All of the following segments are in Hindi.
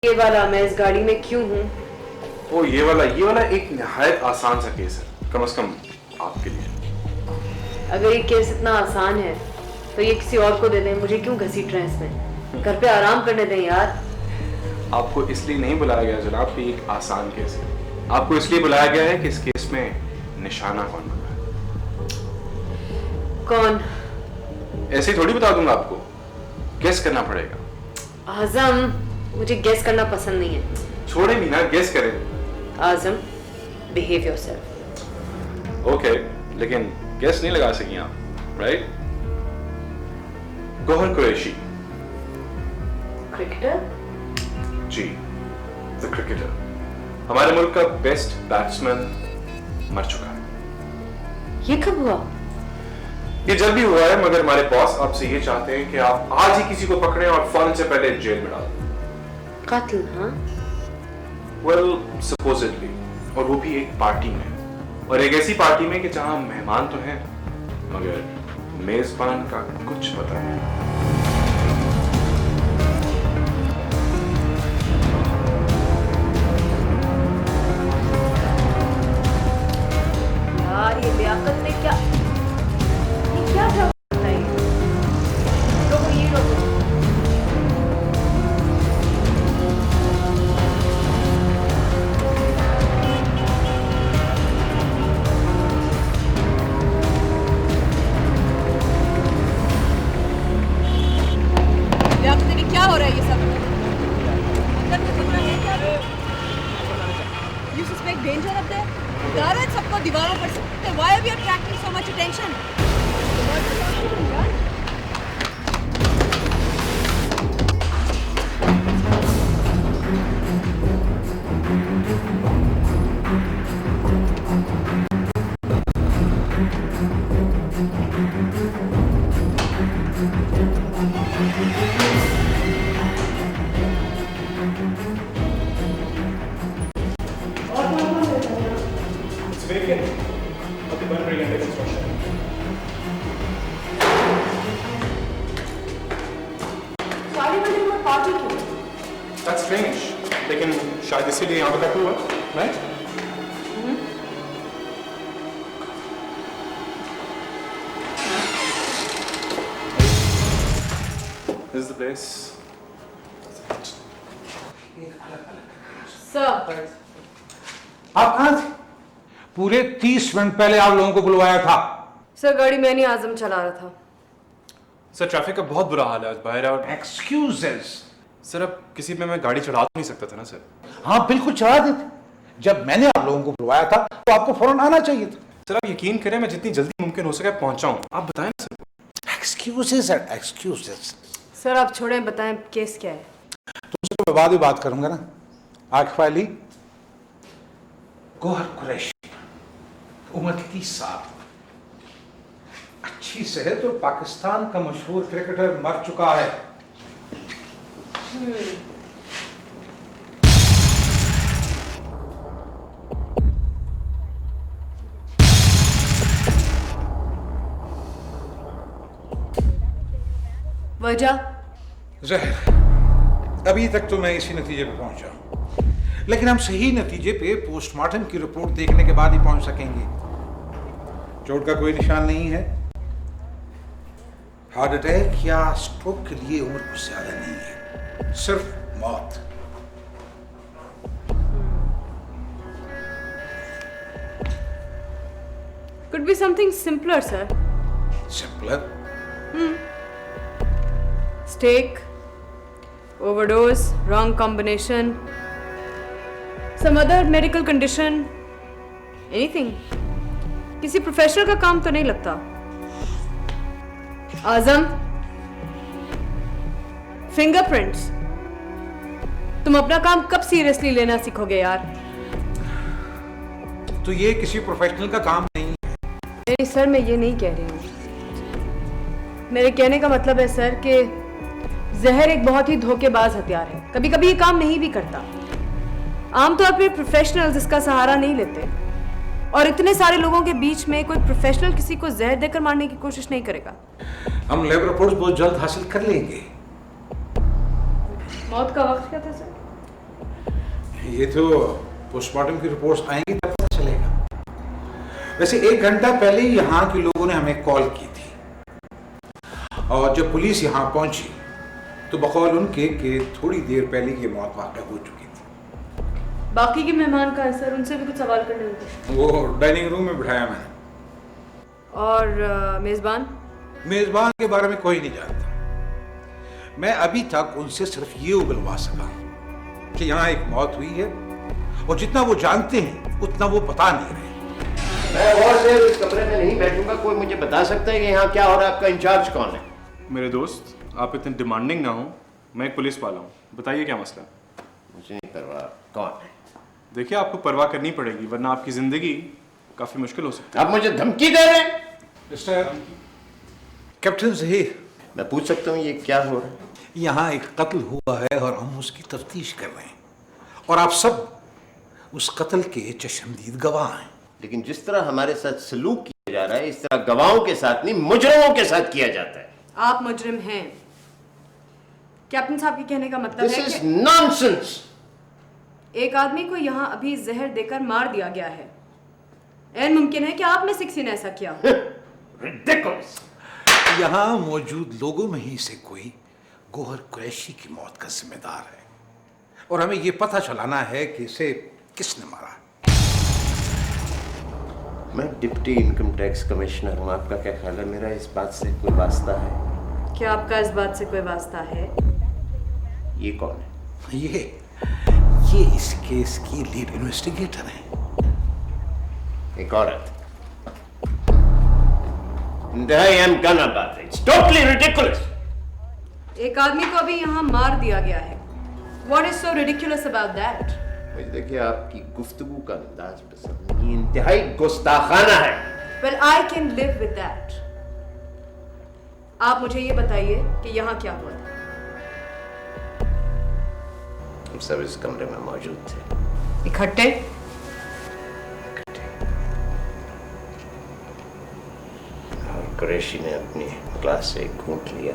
ये वाला मैं इस गाड़ी में क्यों हूँ? ओ ये वाला एक निहायत आसान सा केस है, कम से कम आपके लिए। अगर ये केस इतना आसान है तो ये किसी और को दे दें, मुझे क्यों घसीट रहे हैं इसमें? घर पे आराम करने दें यार। आपको इसलिए नहीं बुलाया गया जनाब कि एक आसान केस है, आपको इसलिए बुलाया गया है कि इस केस में निशाना कौन बना है। कौन? ऐसे ही थोड़ी बता दूंगा आपको, गेस करना पड़ेगा। आजम, मुझे गेस करना पसंद नहीं है। छोड़े नहीं ना, गेस करें। Azam, behave yourself. ओके, लेकिन गेस नहीं लगा सकी आप, राइट? गौहर कुरैशी। क्रिकेटर? जी, द क्रिकेटर। हमारे मुल्क का बेस्ट बैट्समैन मर चुका है। ये कब हुआ? ये जल्दी हुआ है, मगर हमारे बॉस आपसे ये चाहते हैं कि आप आज ही किसी को पकड़ें और फौरन से पहले जेल में डाल दें। कत्ल? हाँ? वेल, सपोजिटली, और वो भी एक पार्टी में, और एक ऐसी पार्टी में कि जहां मेहमान तो हैं मगर मेजबान का कुछ पता नहीं। यार ये लियाकत ने क्या था? लोगों ये लोग क्या हो रहा है ये सब? अंदर में घुस रहे हैं क्या? You suspect danger up there? डर है सबको दीवारों पर से। Why are we attracting so much attention? That's strange, लेकिन शायद इसीलिए यहाँ पे हुआ, right? This is the place. Sir, आप कहाँ थे? पूरे 30 मिनट पहले आप लोगों को बुलवाया था। सर गाड़ी मैंने आजम चला रहा था। सर ट्रैफिक का बहुत बुरा हाल है आज बाहर, और एक्सक्यूजेस। सर अब किसी पे मैं गाड़ी चढ़ा नहीं सकता था ना सर। हाँ बिल्कुल चढ़ा देते। जब मैंने आप लोगों को बुलवाया था तो आपको फौरन आना चाहिए था। सर आप यकीन करें, मैं जितनी जल्दी मुमकिन हो सके पहुंचा हूँ। आप बताएं ना सर। एक्सक्यूजेस है, एक्सक्यूजेस। सर आप छोड़ें, बताएं केस क्या है? तुमसे तो मैं बाद में बात करूंगा ना। आकिफ अली, गौहर कुरैशी, उम्र 30 साल, अच्छी सेहत और पाकिस्तान का मशहूर क्रिकेटर मर चुका है। वजह? जहर। अभी तक तो मैं इसी नतीजे पे पहुंचा, लेकिन हम सही नतीजे पे पोस्टमार्टम की रिपोर्ट देखने के बाद ही पहुंच सकेंगे। चोट का कोई निशान नहीं है। हार्ट अटैक या स्ट्रोक के लिए उम्र कुछ ज्यादा नहीं है, सिर्फ मौत। Could be something simpler, sir. Simpler? Steak, overdose, wrong combination, some other medical condition, anything. किसी प्रोफेशनल का काम तो नहीं लगता। आजम, फिंगरप्रिंट्स, तुम अपना काम कब सीरियसली लेना सीखोगे यार? तो ये किसी प्रोफेशनल का काम नहीं है। नहीं सर, मैं ये नहीं कह रही हूँ। मेरे कहने का मतलब है सर कि जहर एक बहुत ही धोखेबाज हथियार है। कभी कभी ये काम नहीं भी करता। आमतौर पर प्रोफेशनल्स इसका सहारा नहीं लेते, और इतने सारे लोगों के बीच में कोई प्रोफेशनल किसी को जहर देकर मारने की कोशिश नहीं करेगा। हम लैब रिपोर्ट्स बहुत जल्द हासिल कर लेंगे। मौत का वक्त क्या था सर? ये तो पोस्टमार्टम की रिपोर्ट्स आएंगी तब पता चलेगा। वैसे 1 घंटा पहले ही यहाँ के लोगों ने हमें कॉल की थी, और जब पुलिस यहाँ पहुंची तो बकौल उनके कि थोड़ी देर पहले ये मौत वाक़या हो चुकी थी। बाकी के मेहमान का है सर, उनसे भी कुछ सवाल करने होंगे। वो डाइनिंग रूम में बिठाया मैंने। और मेज़बान? मेज़बान के बारे में कोई नहीं जानता। मैं अभी तक उनसे सिर्फ ये उगलवा सका कि यहाँ एक मौत हुई है, और जितना वो जानते हैं उतना वो बता नहीं रहे। मैं और से इस कमरे में नहीं बैठूंगा। कोई मुझे बता सकता है कि यहाँ क्या हो रहा है? आपका इंचार्ज कौन है? मेरे दोस्त, आप इतने डिमांडिंग ना हो। मैं एक पुलिस वाला हूँ, बताइए क्या मसला है? मुझे नहीं परवाह कौन है। देखिए, आपको परवाह करनी पड़ेगी, वरना आपकी जिंदगी काफी मुश्किल हो सकती है। आप मुझे धमकी दे रहे हैं? मिस्टर कैप्टन ज़हीर, मैं पूछ सकता हूँ ये क्या हो रहा है? यहाँ एक कत्ल हुआ है और हम उसकी तफ्तीश कर रहे हैं, और आप सब उस कत्ल के चश्मदीद गवाह हैं। लेकिन जिस तरह हमारे साथ सलूक किया जा रहा है, इस तरह गवाहों के साथ नहीं, मुजरिमों के साथ किया जाता है। आप मुजरिम हैं। कैप्टन साहब के कहने का मतलब दिस है इज कि नॉनसेंस। एक आदमी को यहाँ अभी जहर देकर मार दिया गया है। ऐन मुमकिन है कि आप में से किसी ने ऐसा किया हो। रिडिकुलस। यहाँ मौजूद लोगों में ही से कोई गोहर कुरैशी की मौत का जिम्मेदार है, और हमें ये पता चलाना है कि इसे किसने मारा। मैं डिप्टी इनकम टैक्स कमिश्नर हूँ। आपका क्या ख्याल है, मेरा इस बात से कोई वास्ता है? क्या आपका इस बात से कोई वास्ता है? ये कौन है? ये इस केस की लीड इन्वेस्टिगेटर है। एक औरत। इंतहाई अनकना बात है। It's totally ridiculous. एक आदमी को अभी यहाँ मार दिया गया है। What is so ridiculous about that? मुझे देखिए, आपकी गुफ्तगू का अंदाज पसंद नहीं, इंतहाई गुस्ताखाना है। Well, I can live with that. आप मुझे ये बताइए कि यहाँ क्या हुआ था? हम सब इस कमरे में मौजूद थे। इकट्ठे? और कुरैशी ने अपनी ग्लास से घूंट लिया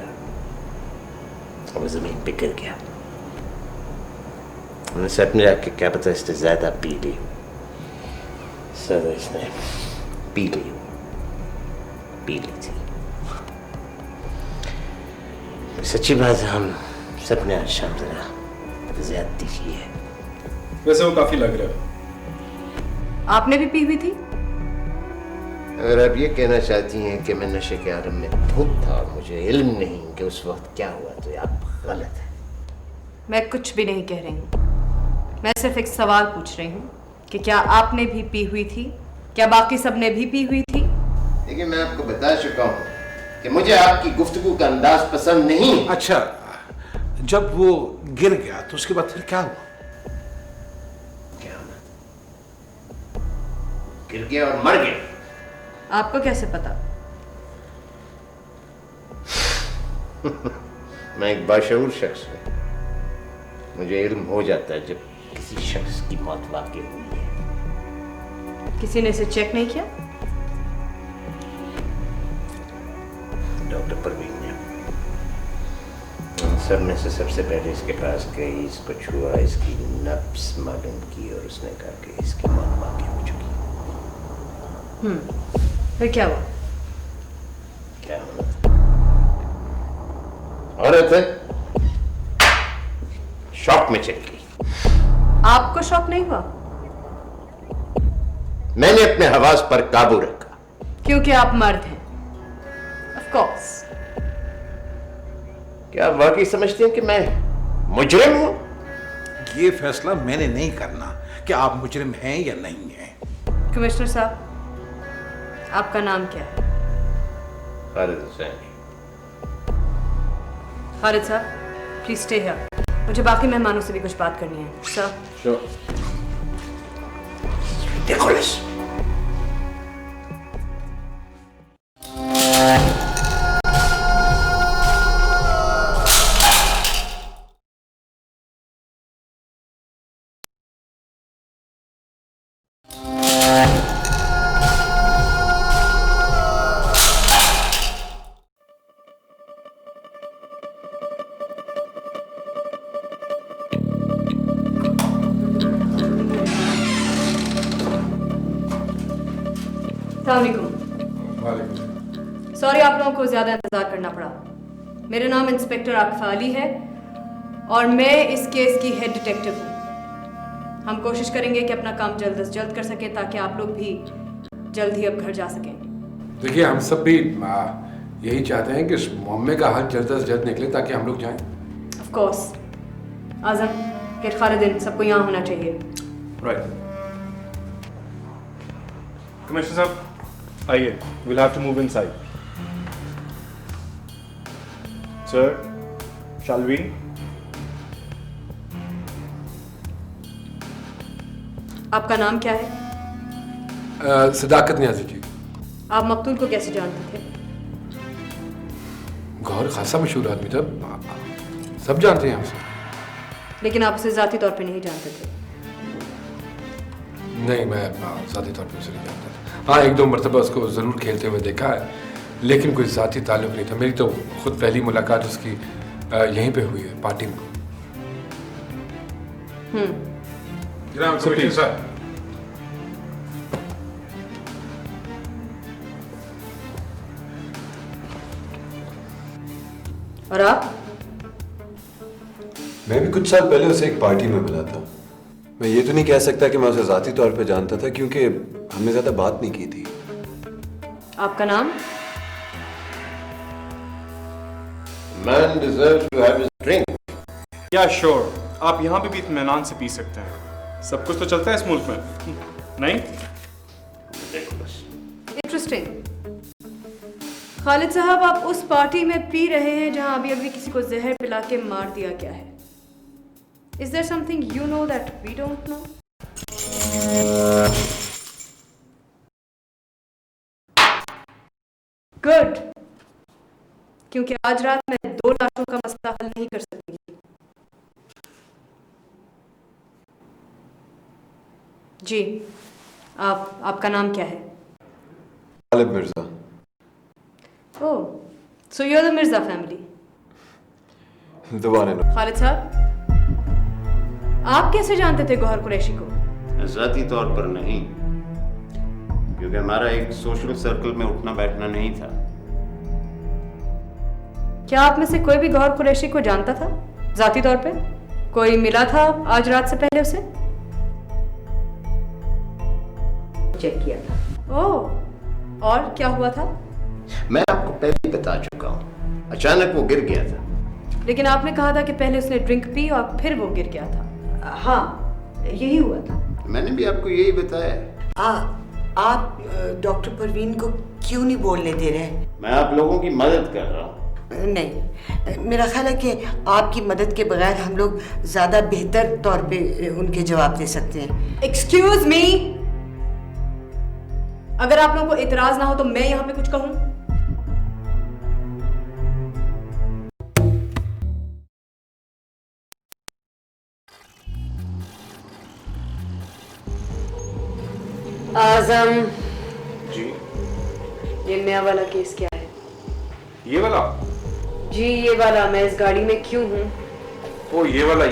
और वो जमीन पे गिर गया। मैंने से अपने आके क्या पता इससे ज्यादा पी ली। सर इसने पी ली थी। सच्ची बात है, हम सब ने आज शाम जरा ज्यादती की है। वैसे वो काफी लग रहा है। आपने भी पी हुई थी? अगर आप ये कहना चाहती हैं कि मैं नशे के आलम में धुत था और मुझे इल्म नहीं कि उस वक्त क्या हुआ, तो आप गलत है। मैं कुछ भी नहीं कह रही हूँ। मैं सिर्फ एक सवाल पूछ रही हूँ कि क्या आपने भी पी हुई थी? क्या बाकी सब ने भी पी हुई थी? देखिए, मैं आपको बता चुका हूँ कि मुझे आपकी गुफ्तगू का अंदाज पसंद नहीं। अच्छा, जब वो गिर गया तो उसके बाद फिर क्या हुआ? क्या होना? गिर गया और मर गया। आपको कैसे पता? मैं एक बाशऊर शख्स हूँ। मुझे इल्म हो जाता है जब किसी शख्स की मौत वाकई हुई है। किसी ने इसे चेक नहीं किया? डॉक्टर परवीन ने सर में से सबसे पहले इसके पास गई, इसको छुआ, इसकी नब्ज मालूम की और उसने कहा कि इसकी मौत वाकई हो चुकी। फिर क्या हुआ? क्या होना? औरत है, शॉक में चल गई। आपको शौक नहीं हुआ? मैंने अपने हवास पर काबू रखा। क्योंकि आप मर्द हैं। Of course. क्या आप वाकई समझते हैं कि मैं मुजरिम हूं? ये फैसला मैंने नहीं करना कि आप मुजरिम हैं या नहीं हैं। कमिश्नर साहब, आपका नाम क्या है? खालिद हुसैन। खालिद साहब, प्लीज स्टे हियर। मुझे बाकी मेहमानों से भी कुछ बात करनी है। सर। Sure. Ridiculous. अस्सलामुअलैकुम। सॉरी आप लोगों को ज़्यादा इंतज़ार करना पड़ा। मेरा नाम इंस्पेक्टर आकिफ़ा अली है और मैं इस केस की हेड डिटेक्टिव हूँ। हम कोशिश करेंगे कि अपना काम जल्द से जल्द कर सकें ताकि आप लोग भी जल्द ही अब घर जा सकें। देखिए, हम सब भी यही चाहते हैं कि इस मुअम्मे का हल जल्द से जल्द निकले ताकि हम लोग जाएं। Of course. आज़म, किर खालिदिन, सबको यहाँ होना चाहिए। राइट। कमिश्नर साहब आइए, will have to move inside. Sir, shall we? आपका नाम क्या है? सदाकत न्याजी जी। आप मकतूल को कैसे जानते थे? गौहर खासा मशहूर आदमी था, सब जानते हैं हमसे। लेकिन आप उसे ज़ाती तौर पे नहीं जानते थे? नहीं, मैं ज़ाती तौर पे उसे नहीं जानता था। हाँ, एक दो मरतबा उसको ज़रूर खेलते हुए देखा है, लेकिन कोई ज़ाती ताल्लुक़ नहीं था। मेरी तो खुद पहली मुलाकात उसकी यहीं पे हुई है, पार्टी में। जनाब कमिश्नर साहब, और आप? मैं भी कुछ साल पहले उसे एक पार्टी में मिला था। मैं ये तो नहीं कह सकता कि मैं उसे ज़ाती तौर पे जानता था, क्योंकि हमने ज़्यादा बात नहीं की थी। आपका नाम? Man deserves to have his drink. या श्योर, आप यहाँ पे भी इत्मीनान से पी सकते हैं। सब कुछ तो चलता है इस मुल्क में, नहीं? इंटरेस्टिंग। खालिद साहब, आप उस पार्टी में पी रहे हैं जहां अभी अभी किसी को जहर पिला के मार दिया गया है। Is there something you know that we don't know? Good. क्योंकि आज रात मैं 2 लाशों का मसला हल नहीं कर सकती। जी, आपका नाम क्या है? Ghalib Mirza. Oh, so you're the Mirza family. The one and only. Khalid साहब, आप कैसे जानते थे गौहर कुरैशी को? ज़ाती तौर पर नहीं, क्योंकि हमारा एक सोशल सर्कल में उठना बैठना नहीं था। क्या आप में से कोई भी गौहर कुरैशी को जानता था जाती तौर पे? कोई मिला था आज रात से पहले उसे? चेक किया था। ओह, और क्या हुआ था? मैं आपको पहले ही बता चुका हूँ, अचानक वो गिर गया था। लेकिन आपने कहा था कि पहले उसने ड्रिंक पी और फिर वो गिर गया था। हाँ, यही हुआ था। मैंने भी आपको यही बताया। आप डॉक्टर परवीन को क्यों नहीं बोलने दे रहे? मैं आप लोगों की मदद कर रहा हूँ। नहीं, मेरा ख्याल है कि आपकी मदद के बगैर हम लोग ज़्यादा बेहतर तौर पे उनके जवाब दे सकते हैं। एक्सक्यूज मी, अगर आप लोगों को इतराज ना हो तो मैं यहाँ पे कुछ कहूँ? आज़म जी, ये नया वाला केस क्या है? ये वाला? जी ये वाला। मैं इस गाड़ी में क्यों हूँ? ओ ये वाला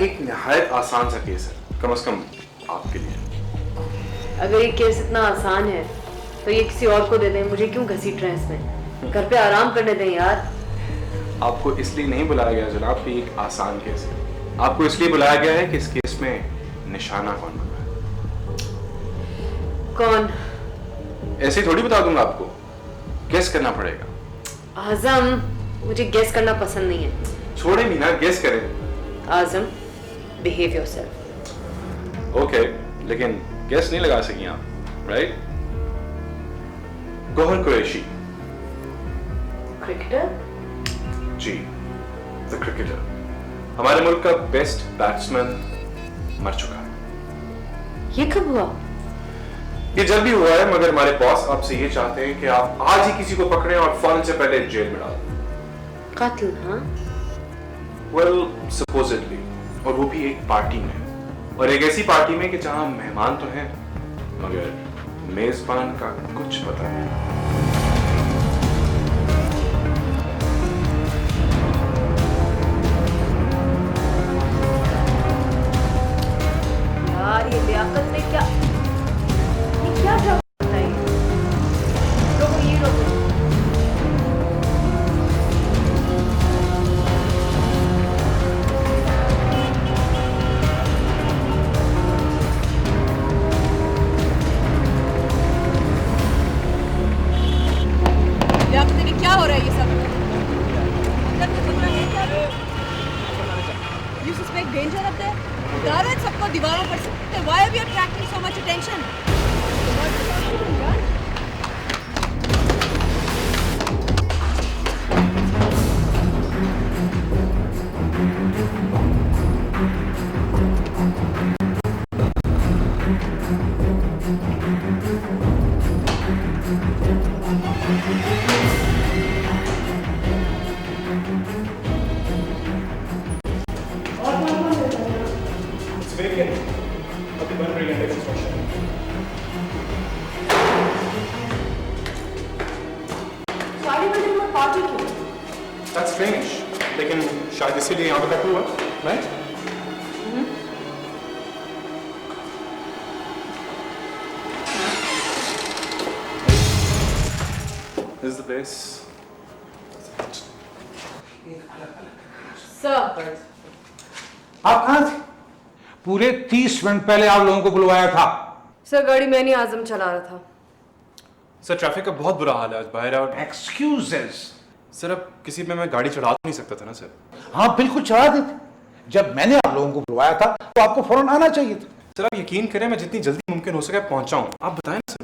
एक निहायत आसान सा केस है, कम से कम आपके लिए। अगर ये केस इतना आसान है तो ये किसी और को दे दें, मुझे क्यों घसीट रहे हैं इसमें? घर पे आराम करने दें यार। आपको इसलिए नहीं बुलाया गया जनाब कि एक आसान केस है, आपको इसलिए बुलाया गया है कि इस केस में निशाना कौन बना है। कौन? ऐसे ही थोड़ी बता दूंगा आपको, गेस करना पड़ेगा। आज़म, मुझे गेस करना पसंद नहीं है। छोड़े नहीं ना, गेस करें। Azam, behave yourself. ओके, लेकिन गेस नहीं लगा सकी आप, राइट? गौहर कुरैशी। क्रिकेटर? जी, द क्रिकेटर। हमारे मुल्क का बेस्ट बैट्समैन मर चुका है। ये कब हुआ? ये जल्दी हुआ है, मगर हमारे बॉस आपसे ये चाहते हैं कि आप आज ही किसी को पकड़ें और फौरन से पहले जेल में डाल दें। कातिल? हाँ। वेल, सपोजिटली, और वो भी एक पार्टी में, और एक ऐसी पार्टी में कि जहां मेहमान तो हैं मगर मेजबान का कुछ पता नहीं। यार ये लियाकत ने क्या ड्रामा बनाई? सबको दीवारों पर सकते why are we attracting so much attention? It's vacant. अभी बन रही है कंस्ट्रक्शन। सारी बिल्डिंग में पार्टी क्यों? That's strange. लेकिन शायद इसीलिए यहाँ पे तक हुआ, right? This is the place. Sir, आप कहाँ थे? पूरे 30 मिनट पहले आप लोगों को बुलवाया था। सर गाड़ी मैं नहीं आजम चला रहा था। सर ट्रैफिक का बहुत बुरा हाल है आज बाहर और एक्सक्यूजेस। सर अब किसी पे मैं गाड़ी चढ़ा तो नहीं सकता था ना सर। हाँ बिल्कुल चढ़ा देते। जब मैंने आप लोगों को बुलवाया था तो आपको फौरन आना चाहिए था। सर आप यकीन करें मैं जितनी जल्दी मुमकिन हो सके पहुंचाऊं। आप बताएं ना सर।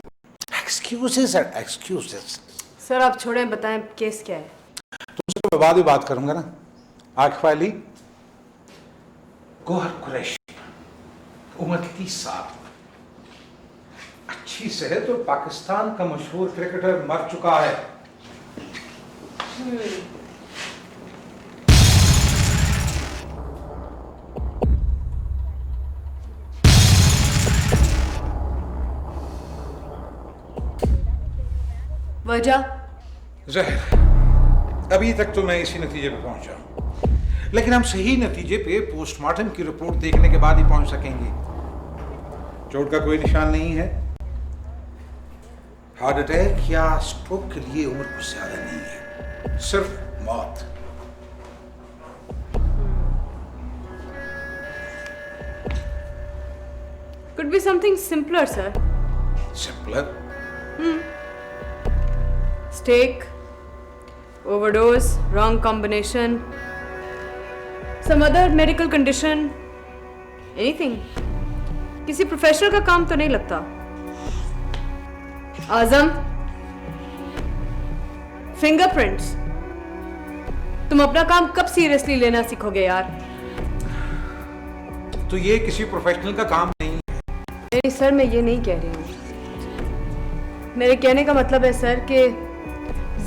एक्सक्यूजेस है एक्सक्यूजेस। सर आप छोड़ें, बताएं केस क्या है? तुमसे तो मैं बाद में बात करूंगा ना। आंख वाली गोहर कुरैशी, उम्र 30 साल, अच्छी सेहत और पाकिस्तान का मशहूर क्रिकेटर मर चुका है। वजह? जहर। अभी तक तो मैं इसी नतीजे पे पहुंचा हूं, लेकिन हम सही नतीजे पे पोस्टमार्टम की रिपोर्ट देखने के बाद ही पहुंच सकेंगे। चोट का कोई निशान नहीं है। हार्ट अटैक या स्ट्रोक के लिए उम्र कुछ ज्यादा नहीं है, सिर्फ मौत। Could be something simpler, sir. Simpler? Steak, overdose, wrong combination, some other medical condition, anything. किसी प्रोफेशनल का काम तो नहीं लगता। आजम, फिंगरप्रिंट्स, तुम अपना काम कब सीरियसली लेना सीखोगे यार? तो ये किसी प्रोफेशनल का काम नहीं है। नहीं सर, मैं ये नहीं कह रही हूँ। मेरे कहने का मतलब है सर कि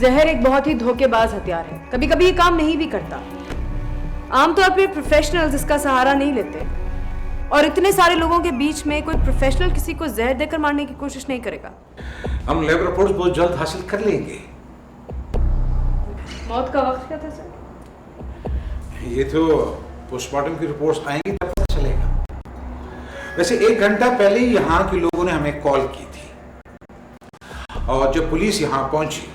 जहर एक बहुत ही धोखेबाज हथियार है। कभी कभी ये काम नहीं भी करता। आमतौर पर प्रोफेशनल्स इसका सहारा नहीं लेते, और इतने सारे लोगों के बीच में कोई प्रोफेशनल किसी को जहर देकर मारने की कोशिश नहीं करेगा। हम लैब रिपोर्ट्स बहुत जल्द हासिल कर लेंगे। मौत का वक्त क्या था सर? ये तो पोस्टमार्टम की रिपोर्ट्स आएंगी तब पता चलेगा। वैसे 1 घंटा पहले ही यहाँ के लोगों ने हमें कॉल की थी, और जब पुलिस यहाँ पहुंची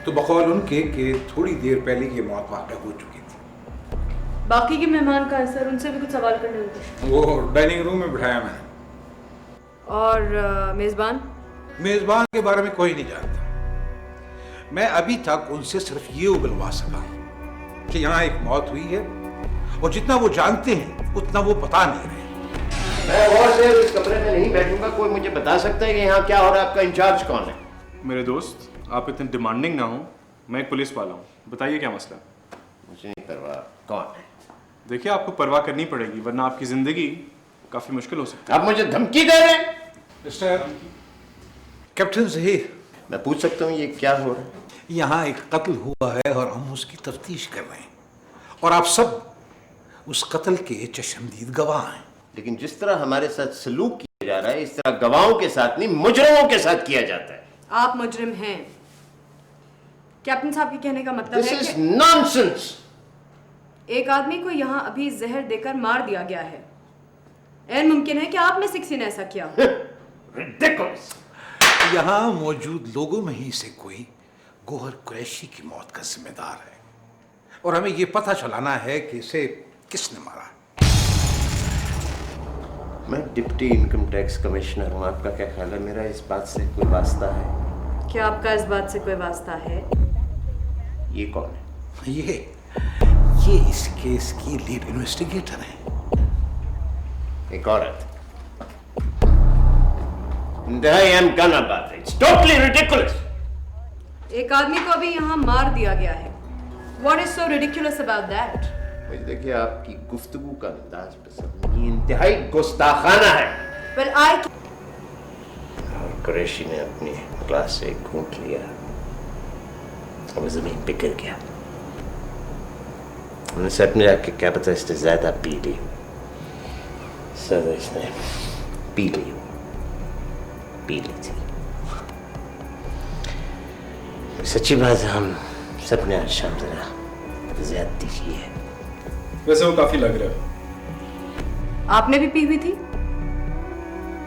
तो बकौल उनके कि थोड़ी देर पहले ये मौत वाक़या हो चुकी थी। बाकी के मेहमान का है सर, उनसे भी कुछ सवाल करने होते। वो डाइनिंग रूम में बिठाया मैंने। और मेजबान? मेजबान के बारे में कोई नहीं जानता। मैं अभी तक उनसे सिर्फ ये उगलवा सका कि यहाँ एक मौत हुई है, और जितना वो जानते हैं उतना वो बता नहीं रहे। मैं और देर इस कमरे में नहीं बैठूंगा। कोई मुझे बता सकता है कि यहाँ क्या हो रहा है? आपका इंचार्ज कौन है? मेरे दोस्त आप इतने डिमांडिंग ना हो। मैं एक पुलिस वाला हूँ, बताइए क्या मसला? मुझे नहीं परवाह कौन है। देखिए आपको परवाह करनी पड़ेगी, वरना आपकी जिंदगी काफी मुश्किल हो सकती आप मुझे धमकी दे रहे हैं? मिस्टर कैप्टन ज़हीर, मैं पूछ सकता हूँ ये क्या हो रहा है? यहाँ एक कत्ल हुआ है और हम उसकी तफ्तीश कर रहे हैं, और आप सब उस कत्ल के चश्मदीद गवाह हैं। लेकिन जिस तरह हमारे साथ सलूक किया जा रहा है, इस तरह गवाहों के साथ नहीं, मुजरिमों के साथ किया जाता है। आप मुजरिम हैं। कैप्टन साहब के कहने का मतलब This है is कि nonsense. एक आदमी को यहाँ अभी जहर देकर मार दिया गया है। ऐन मुमकिन है कि आप में से किसी ने ऐसा किया। Ridiculous. यहाँ मौजूद लोगों में ही से कोई गोहर कुरैशी की मौत का जिम्मेदार है, और हमें ये पता चलाना है कि इसे किसने मारा। मैं डिप्टी इनकम टैक्स कमिश्नर हूँ। आपका क्या ख्याल है, मेरा इस बात से कोई वास्ता है? क्या आपका इस बात से कोई वास्ता है? ये कौन है? ये, इस केस की लीड इन्वेस्टिगेटर है। एक औरत। इंतहाई अनकाना बात है। It's totally ridiculous. एक आदमी को अभी यहाँ मार दिया गया है। What is so ridiculous about that? मुझे देखिए आपकी गुफ्तगू का अंदाज पसंद नहीं, इंतहाई गुस्ताखाना है। Well, I और कुरैशी ने अपनी ग्लास से घूंट लिया और वो जमीन पे गिर गया। उनसे अपने आके क्या पता इसने ज्यादा पी ली, सर इसने पी ली थी। सच्ची बात है, हम सबने आज शाम जरा ज्यादती की है। वैसे वो काफी लग रहा है। आपने भी पी हुई थी?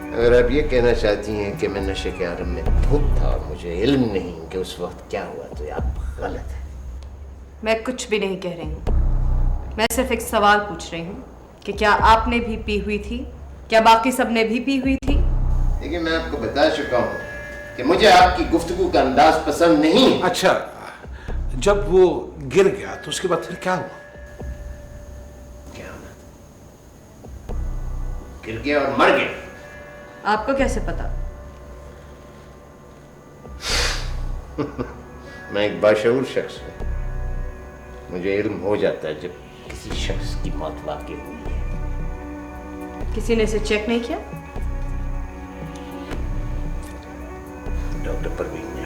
अगर आप ये कहना चाहती हैं कि मैं नशे के आलम में धुत था और मुझे इल्म नहीं कि उस वक्त क्या हुआ, तो आप गलत है। मैं कुछ भी नहीं कह रही हूँ। मैं सिर्फ एक सवाल पूछ रही हूँ कि क्या आपने भी पी हुई थी? क्या बाकी सब ने भी पी हुई थी? देखिए, मैं आपको बता चुका हूँ कि मुझे आपकी गुफ्तगू का अंदाज पसंद नहीं। अच्छा, जब वो गिर गया तो उसके बाद फिर क्या हुआ? क्या होना? गिर गया और मर गया। आपको कैसे पता? मैं एक बाशऊर शख्स हूँ। मुझे इल्म हो जाता है जब किसी शख्स की मौत वाकई हुई है। किसी ने इसे चेक नहीं किया? डॉक्टर परवीन ने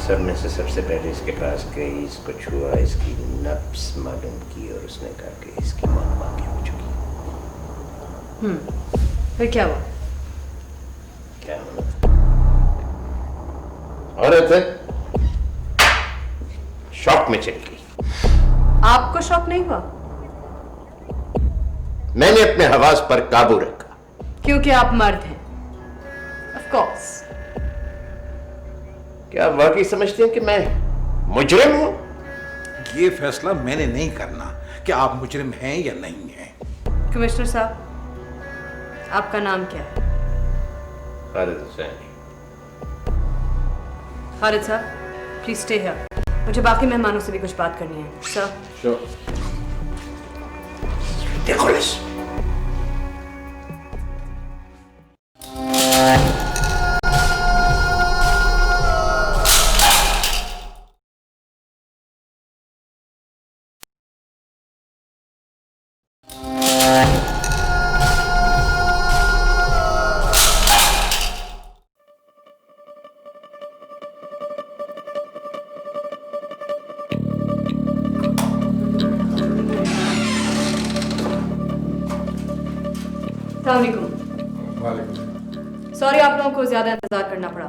सब में से सबसे पहले इसके पास गई, इसको छुआ, इसकी नब्ज मालूम की और उसने कहा कि इसकी मौत वाकई हो चुकी। फिर क्या हुआ? क्या होना था? औरत है, शॉक में चली गई। आपको शौक नहीं हुआ? मैंने अपने हवास पर काबू रखा। क्योंकि आप मर्द हैं। Of course. क्या आप वाकई समझते हैं कि मैं मुजरिम हूं? ये फैसला मैंने नहीं करना कि आप मुजरिम हैं या नहीं हैं। कमिश्नर साहब, आपका नाम क्या है? खालिद हुसैन। खालिद साहब, प्लीज स्टे हियर। मुझे बाकी मेहमानों से भी कुछ बात करनी है। सर। Sure. Ridiculous. सॉरी, आप लोगों को ज्यादा इंतजार करना पड़ा।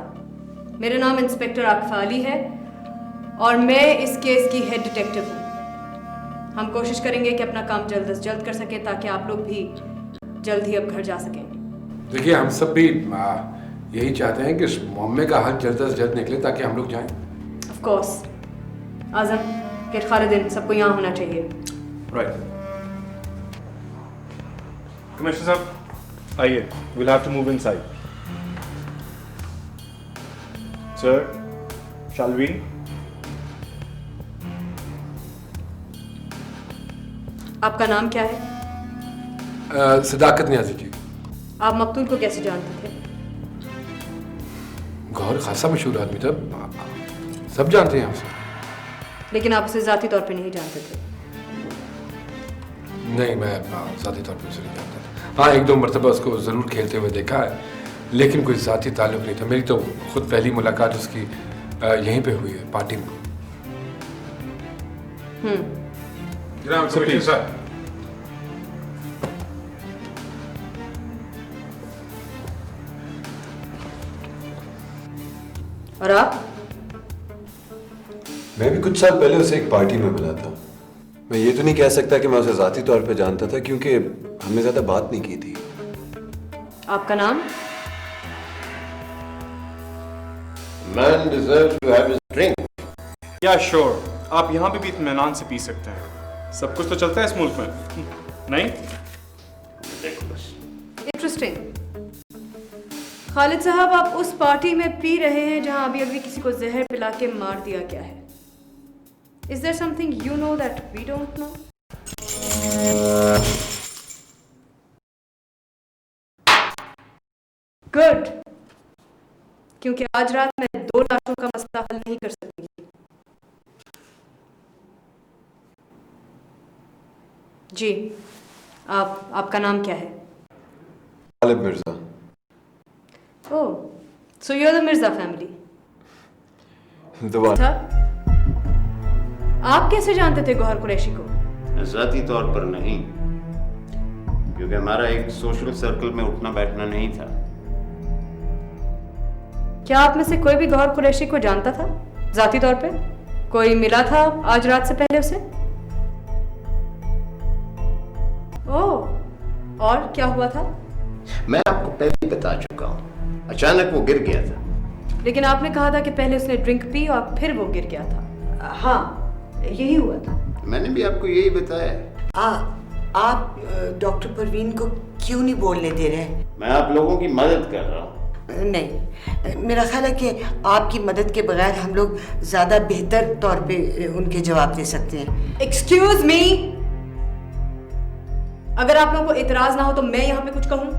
मेरा नाम इंस्पेक्टर आकिफा अली है और मैं इस केस की हेड डिटेक्टिव हूँ। हम कोशिश करेंगे कि अपना काम जल्द से जल्द कर सकें ताकि आप लोग भी जल्द ही अब घर जा सकें। देखिए, हम सब भी यही चाहते हैं कि इस मामले का हल जल्द से जल्द निकले ताकि हम लोग जाएं। Of course. आजम, फिर खालिद, सबको यहाँ होना चाहिए। Right. कमिश्नर साहब, आइए। We'll have to move inside. Sir, shall we? आपका नाम क्या है? सदाकत न्याजी जी। आप मकतूल को कैसे जानते थे? गौर खासा मशहूर आदमी था, सब जानते हैं उसे। लेकिन आप उसे जाती तौर पे नहीं जानते थे? नहीं, मैं ज़ाती तौर पे उसे नहीं जानता था। हाँ, एक दो मरतबा उसको ज़रूर खेलते हुए देखा है, लेकिन कोई ज़ाती ताल्लुक़ नहीं था। मेरी तो खुद पहली मुलाकात उसकी यहीं पे हुई है, पार्टी में। सर, और आप? मैं भी कुछ साल पहले उसे एक पार्टी में मिला था। मैं ये तो नहीं कह सकता कि मैं उसे ज़ाती तौर पे जानता था, क्योंकि हमने ज़्यादा बात नहीं की थी। आपका नाम? Man deserves to have his drink. या श्योर, आप यहाँ पे भी इत्मीनान से पी सकते हैं। सब कुछ तो चलता है इस मुल्क में, नहीं? इंटरेस्टिंग। खालिद साहब, आप उस पार्टी में पी रहे हैं जहां अभी अभी किसी को जहर पिला के मार दिया गया है। Is there something you know that we don't know? Good, क्योंकि आज रात मैं 2 लाशों का मसला हल नहीं कर सकूंगी। जी, आपका नाम क्या है? Ghalib Mirza. Oh, so you are the Mirza family. दोबारा। आप कैसे जानते थे गौहर कुरैशी को? ज़ाती तौर पर नहीं, क्योंकि हमारा एक सोशल सर्कल में उठना बैठना नहीं था। क्या आप में से कोई भी गौहर कुरैशी को जानता था जाती तौर पे? कोई मिला था आज रात से पहले उसे? ओह, और क्या हुआ था? मैं आपको पहले ही बता चुका हूँ, अचानक वो गिर गया था। लेकिन आपने कहा था कि पहले उसने ड्रिंक पी और फिर वो गिर गया था। हाँ, यही हुआ था। मैंने भी आपको यही बताया। आप डॉक्टर परवीन को क्यों नहीं बोलने दे रहे? मैं आप लोगों की मदद कर रहा हूँ। नहीं, मेरा ख्याल है कि आपकी मदद के बगैर हम लोग ज़्यादा बेहतर तौर पे उनके जवाब दे सकते हैं। एक्सक्यूज मी, अगर आप लोगों को इतराज ना हो तो मैं यहाँ पे कुछ कहूँ?